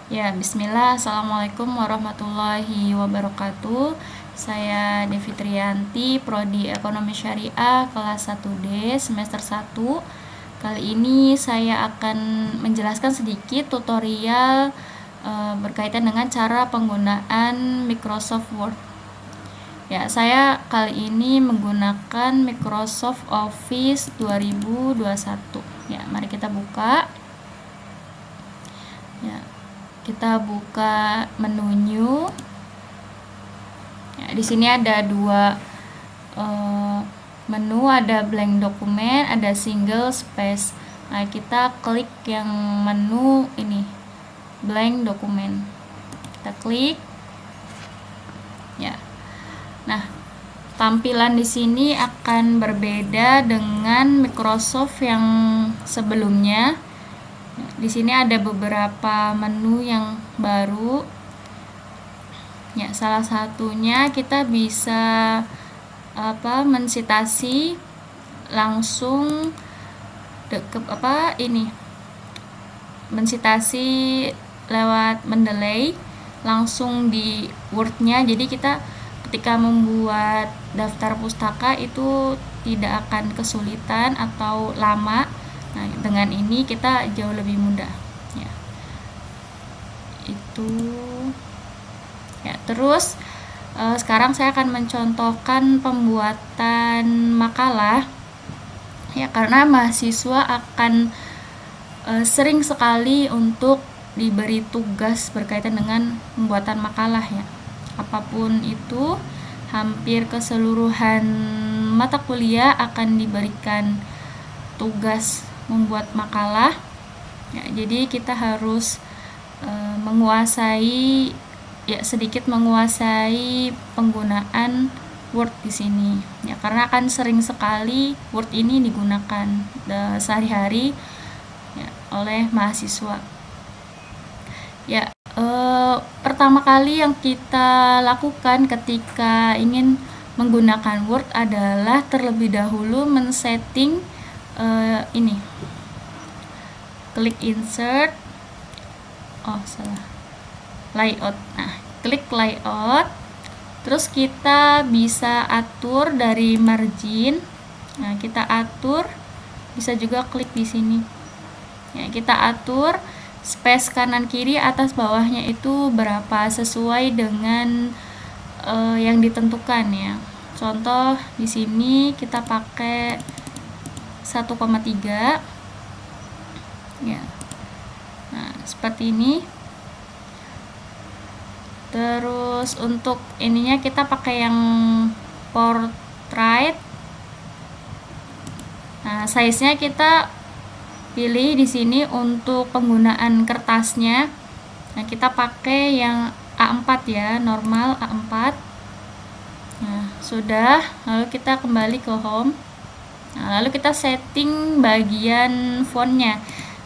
Ya, bismillah. Assalamualaikum warahmatullahi wabarakatuh. Saya Devi Trianti, Prodi Ekonomi Syariah kelas 1D semester 1. Kali ini saya akan menjelaskan sedikit tutorial berkaitan dengan cara penggunaan Microsoft Word. Ya, saya kali ini menggunakan Microsoft Office 2021. Ya, mari kita buka. Ya, kita buka menu new. Ya, di sini ada dua menu, ada blank dokumen, ada single space. Nah, kita klik yang menu ini, blank dokumen. Kita klik. Ya. Nah, tampilan di sini akan berbeda dengan Microsoft yang sebelumnya. Di sini ada beberapa menu yang baru. Ya, salah satunya kita bisa mensitasi langsung mensitasi lewat mendelay langsung di Word-nya. Jadi kita ketika membuat daftar pustaka itu tidak akan kesulitan atau lama. Nah, dengan ini kita jauh lebih mudah. Ya. Itu. Ya, terus sekarang saya akan mencontohkan pembuatan makalah. Ya, karena mahasiswa akan sering sekali untuk diberi tugas berkaitan dengan pembuatan makalah ya. Apapun itu, hampir keseluruhan mata kuliah akan diberikan tugas membuat makalah. Ya, jadi kita harus sedikit menguasai penggunaan Word di sini. Ya, karena kan sering sekali Word ini digunakan sehari-hari ya, oleh mahasiswa. Ya, pertama kali yang kita lakukan ketika ingin menggunakan Word adalah terlebih dahulu men-setting ini. Klik insert. Layout. Nah, klik layout. Terus kita bisa atur dari margin. Nah, kita atur, bisa juga klik di sini. Ya, kita atur space kanan kiri atas bawahnya itu berapa sesuai dengan yang ditentukan ya. Contoh di sini kita pakai 1,3. Ya. Nah, seperti ini. Terus untuk ininya kita pakai yang portrait. Nah, size-nya kita pilih di sini untuk penggunaan kertasnya. Nah, kita pakai yang A4 ya, normal A4. Nah, sudah. Lalu kita kembali ke home. Nah, lalu kita setting bagian fontnya.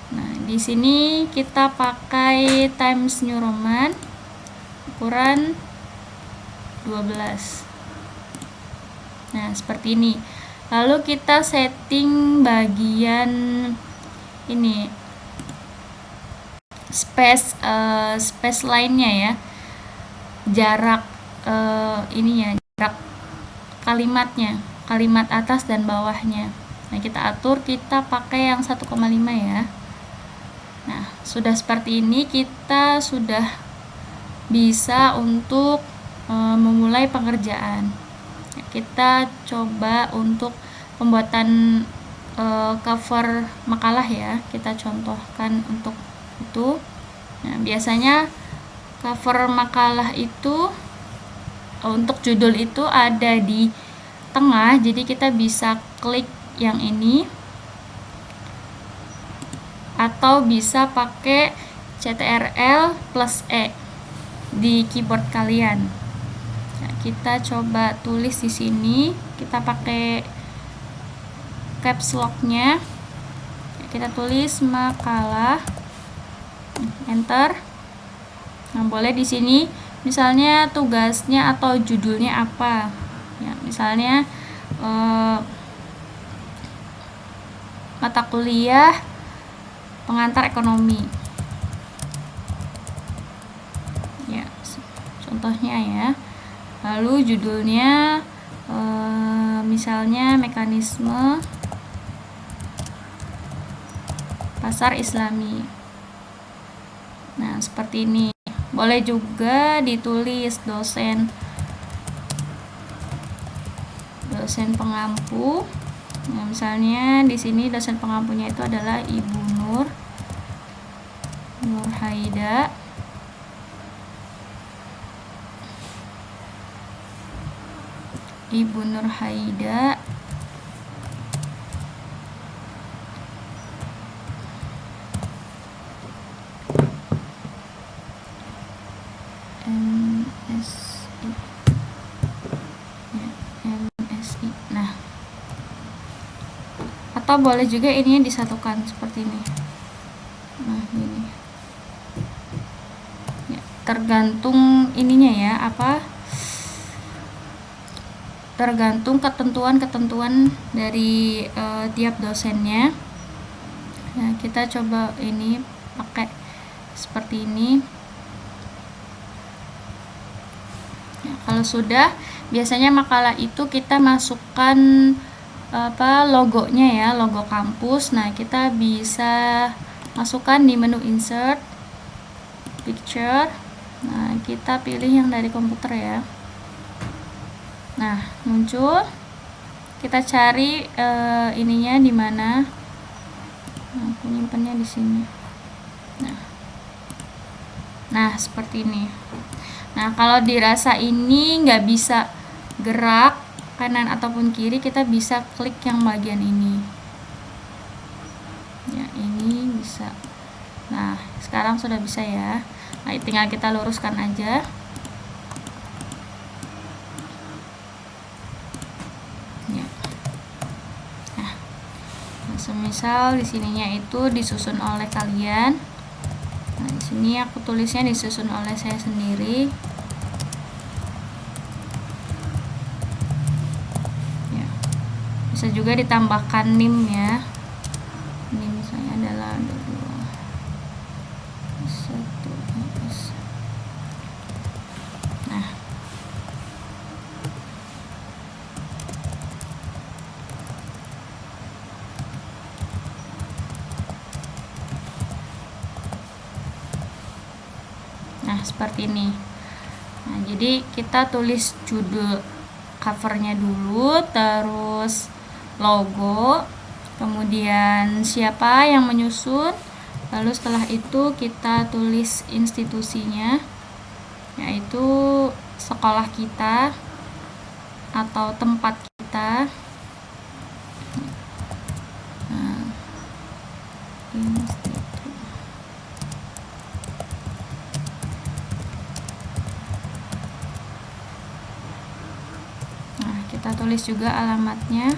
Nah, di sini kita pakai Times New Roman ukuran 12. Nah, seperti ini. Lalu kita setting bagian ini space lainnya ya, jarak jarak kalimat atas dan bawahnya. Nah, kita atur, kita pakai yang 1,5 ya. Nah, sudah seperti ini kita sudah bisa untuk memulai pengerjaan. Nah, kita coba untuk pembuatan cover makalah ya, kita contohkan untuk itu. Nah, biasanya cover makalah itu untuk judul itu ada di tengah, jadi kita bisa klik yang ini atau bisa pakai Ctrl+E di keyboard kalian. Nah, kita coba tulis di sini, kita pakai caps lock-nya. Kita tulis makalah, enter. Nah, boleh di sini misalnya tugasnya atau judulnya apa. Ya, misalnya mata kuliah pengantar ekonomi. ya, contohnya ya. Lalu judulnya misalnya mekanisme pasar Islami. Nah, seperti ini. Boleh juga ditulis dosen pengampu. Nah, misalnya di sini dosen pengampunya itu adalah Ibu Nur Haida. Ibu Nur Haida MSI. Ya, MSI. Nah, atau boleh juga ininya disatukan seperti ini. Nah, ini ya, tergantung ininya ya, tergantung ketentuan dari tiap dosennya. Nah, kita coba ini pakai seperti ini. Ya, kalau sudah, biasanya makalah itu kita masukkan logonya ya, logo kampus. Nah, kita bisa masukkan di menu insert picture. Nah, kita pilih yang dari komputer ya. Nah, muncul. Kita cari ininya di mana. Nah, aku nyimpannya di sini. Nah, seperti ini. Nah, kalau dirasa ini nggak bisa gerak kanan ataupun kiri, kita bisa klik yang bagian ini. Ya, ini bisa. Nah, sekarang sudah bisa ya. Nah, tinggal kita luruskan aja. Ya. Nah, semisal di sininya itu disusun oleh kalian. Nah, di sini aku tulisnya disusun oleh saya sendiri. Ya. Bisa juga ditambahkan NIM ya. NIM saya adalah 221. Nah. Nah, seperti ini. Nah, jadi kita tulis judul covernya dulu, terus logo, kemudian siapa yang menyusun, lalu setelah itu kita tulis institusinya, yaitu sekolah kita atau tempat kita. Nah, kita tulis juga alamatnya.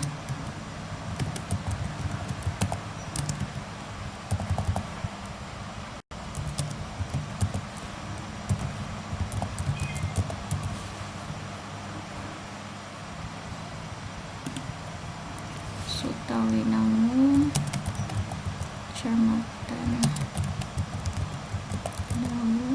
Sutawinangun, Kecamatan Dawu,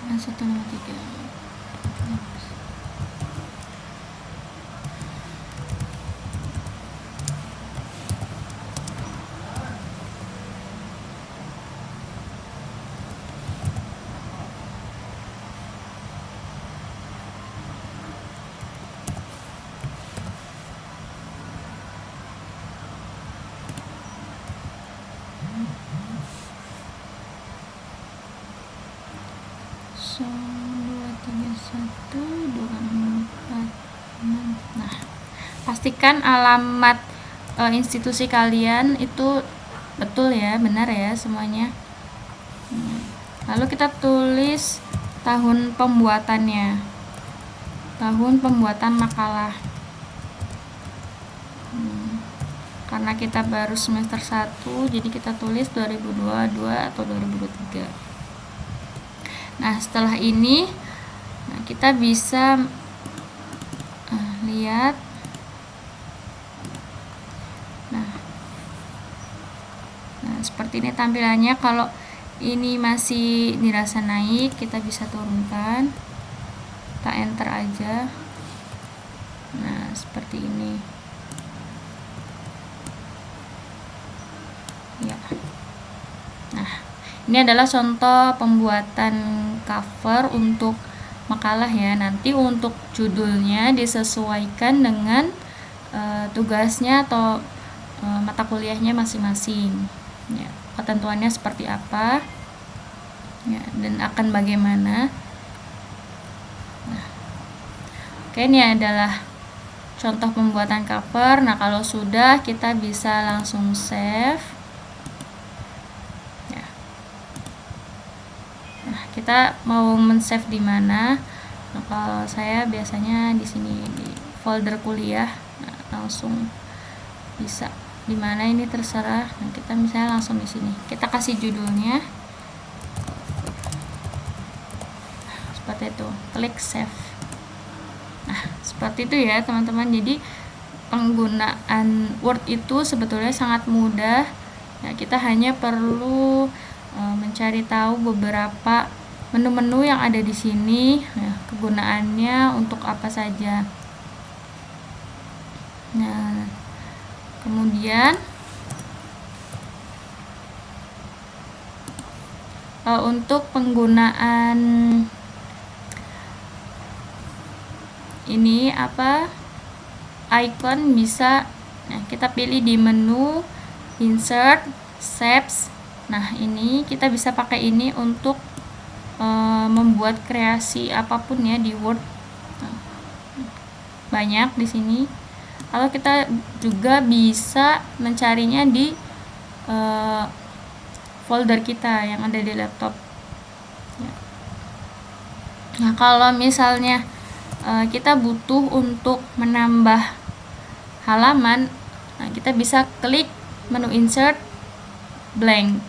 Nah, 103. So, 231 244. Nah, pastikan alamat institusi kalian itu betul ya, benar ya semuanya. Lalu kita tulis tahun pembuatannya, tahun pembuatan makalah. Karena kita baru semester 1, jadi kita tulis 2022 atau 2023. Nah, setelah ini kita bisa lihat. Nah, seperti ini tampilannya. Kalau ini masih dirasa naik, kita bisa turunkan. Kita enter aja. Nah, seperti ini. Ya. Nah, ini adalah contoh pembuatan cover untuk makalah ya. Nanti untuk judulnya disesuaikan dengan tugasnya atau mata kuliahnya masing-masing. Ya, ketentuannya seperti apa? Ya, dan akan bagaimana? Nah, oke, ini adalah contoh pembuatan cover. Nah, kalau sudah, kita bisa langsung save. Ya. Nah, kita mau men-save di mana? Nah, kalau saya biasanya di sini di folder kuliah. Nah, langsung bisa di mana ini terserah. Nah, kita misalnya langsung di sini. Kita kasih judulnya. Seperti itu. Klik save. Nah, seperti itu ya, teman-teman. Jadi penggunaan Word itu sebetulnya sangat mudah. Ya, kita hanya perlu mencari tahu beberapa menu-menu yang ada di sini, ya, kegunaannya untuk apa saja. Nah, kemudian untuk penggunaan ini icon bisa, nah, kita pilih di menu insert, shapes. Nah, ini kita bisa pakai ini untuk membuat kreasi apapun ya di Word. Banyak di sini. Kalau kita juga bisa mencarinya di folder kita yang ada di laptop. Ya. Nah, kalau misalnya kita butuh untuk menambah halaman, nah, kita bisa klik menu insert, blank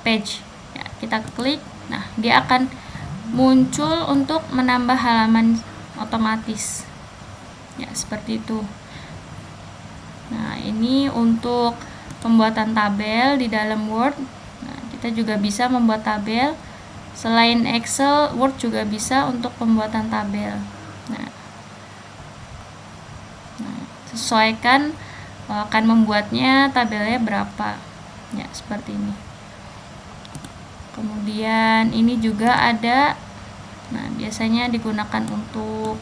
page. Ya, kita klik, nah, dia akan muncul untuk menambah halaman otomatis. Ya, seperti itu. Nah, ini untuk pembuatan tabel di dalam Word. Nah, kita juga bisa membuat tabel. Selain Excel, Word juga bisa untuk pembuatan tabel. Nah, sesuaikan akan membuatnya tabelnya berapa. Ya, seperti ini. Kemudian ini juga ada, nah, biasanya digunakan untuk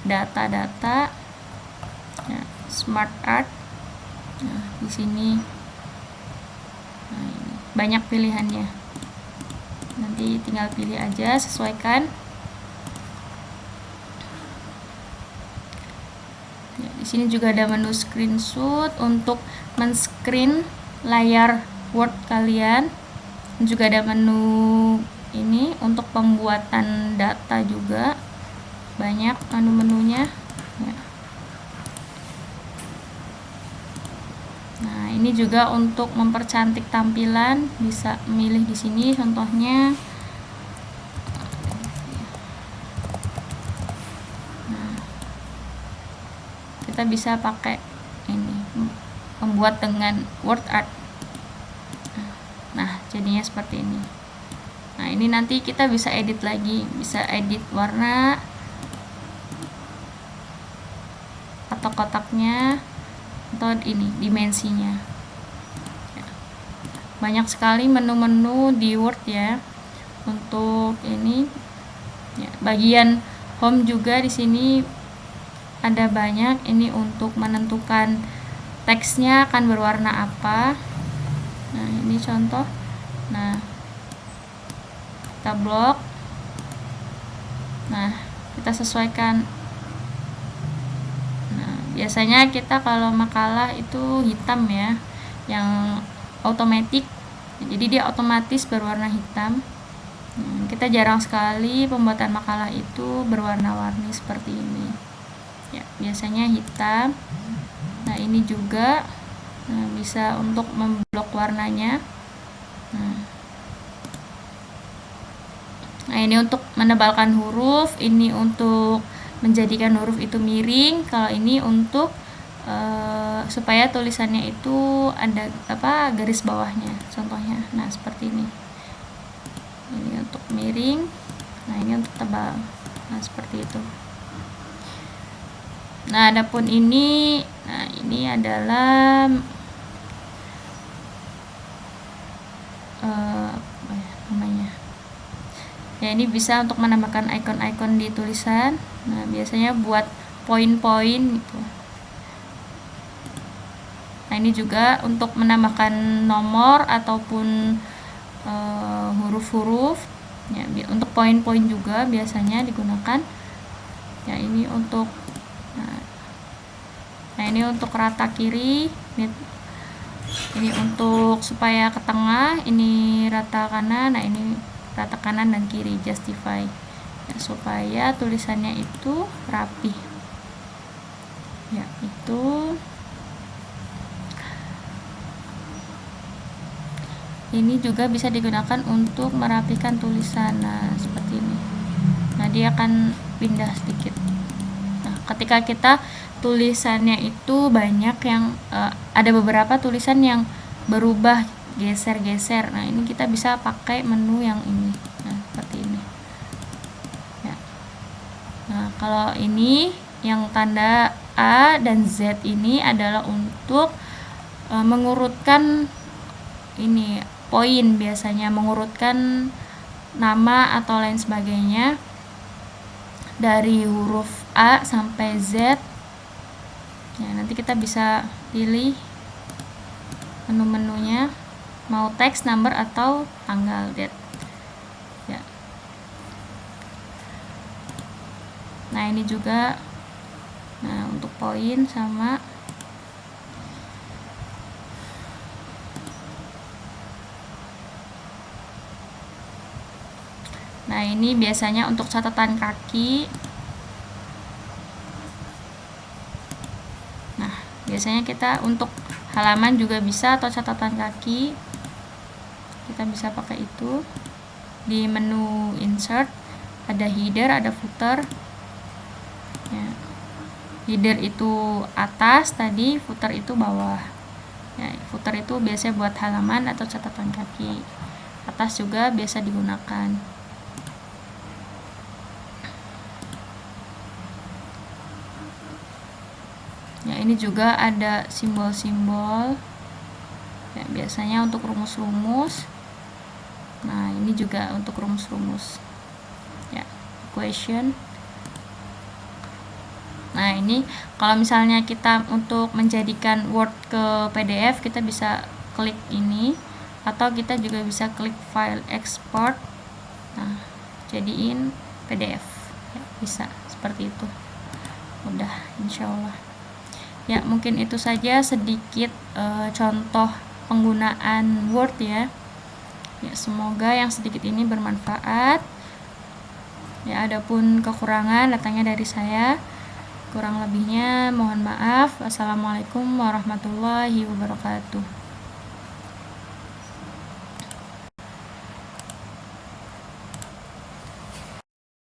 data-data, ya, smart art. Nah, di sini, nah, ini banyak pilihannya. Nanti tinggal pilih aja, sesuaikan. Ya, di sini juga ada menu screenshot untuk men-screen layar Word kalian. Juga ada menu ini untuk pembuatan data juga. Banyak menu-menunya. Ya. Nah, ini juga untuk mempercantik tampilan, bisa memilih di sini contohnya. Nah, kita bisa pakai ini, membuat dengan Word Art. Nah, jadinya seperti ini. Nah, ini nanti kita bisa edit lagi, bisa edit warna atau kotaknya, atau ini dimensinya. Ya. Banyak sekali menu-menu di Word ya. Untuk ini, ya, bagian home juga di sini ada banyak. Ini untuk menentukan teksnya akan berwarna apa. Nah, ini contoh. Nah, kita blok. Nah, kita sesuaikan. Nah, biasanya kita kalau makalah itu hitam ya, yang otomatis. Jadi dia otomatis berwarna hitam. Kita jarang sekali pembuatan makalah itu berwarna-warni seperti ini. Ya, biasanya hitam. Nah, ini juga. Nah, bisa untuk memblok warnanya. Nah, Nah, ini untuk menebalkan huruf, ini untuk menjadikan huruf itu miring, kalau ini untuk supaya tulisannya itu ada garis bawahnya contohnya. Nah, seperti ini. Ini untuk miring, nah ini untuk tebal. Nah, seperti itu. Nah, adapun ini, nah ini adalah namanya. Ya, ini bisa untuk menambahkan icon-icon di tulisan. Nah, biasanya buat poin-poin gitu. Nah, ini juga untuk menambahkan nomor ataupun huruf-huruf. Ya, untuk poin-poin juga biasanya digunakan. Ya, ini untuk nah ini untuk rata kiri, ini untuk supaya ke tengah, ini rata kanan. Nah, ini rata kanan dan kiri, justify ya, supaya tulisannya itu rapi ya. Ini juga bisa digunakan untuk merapikan tulisan. Nah, seperti ini. Nah, dia akan pindah sedikit. Nah, ketika kita tulisannya itu banyak yang ada beberapa tulisan yang berubah, geser-geser. Nah, ini kita bisa pakai menu yang ini. Nah, seperti ini. Ya. Nah, kalau ini yang tanda A dan Z ini adalah untuk mengurutkan ini poin, biasanya mengurutkan nama atau lain sebagainya dari huruf A sampai Z. Ya, nanti kita bisa pilih menu-menunya, mau teks, number, atau tanggal, date. Ya. Nah, ini juga, nah untuk poin sama. Nah, ini biasanya untuk catatan kaki. Nah, biasanya kita untuk halaman juga bisa, atau catatan kaki kita bisa pakai itu. Di menu insert ada header, ada footer ya. Header itu atas tadi, footer itu bawah ya. Footer itu biasanya buat halaman atau catatan kaki. Atas juga biasa digunakan. Ya, ini juga ada simbol-simbol ya, biasanya untuk rumus-rumus. Nah, ini juga untuk rumus-rumus ya, equation. Nah, ini kalau misalnya kita untuk menjadikan Word ke PDF, kita bisa klik ini, atau kita juga bisa klik file export. Nah, jadiin PDF ya, bisa seperti itu. Udah, insyaallah. Ya, mungkin itu saja sedikit contoh penggunaan Word ya. Ya, semoga yang sedikit ini bermanfaat. Ya, adapun kekurangan datangnya dari saya. Kurang lebihnya mohon maaf. Wassalamualaikum warahmatullahi wabarakatuh.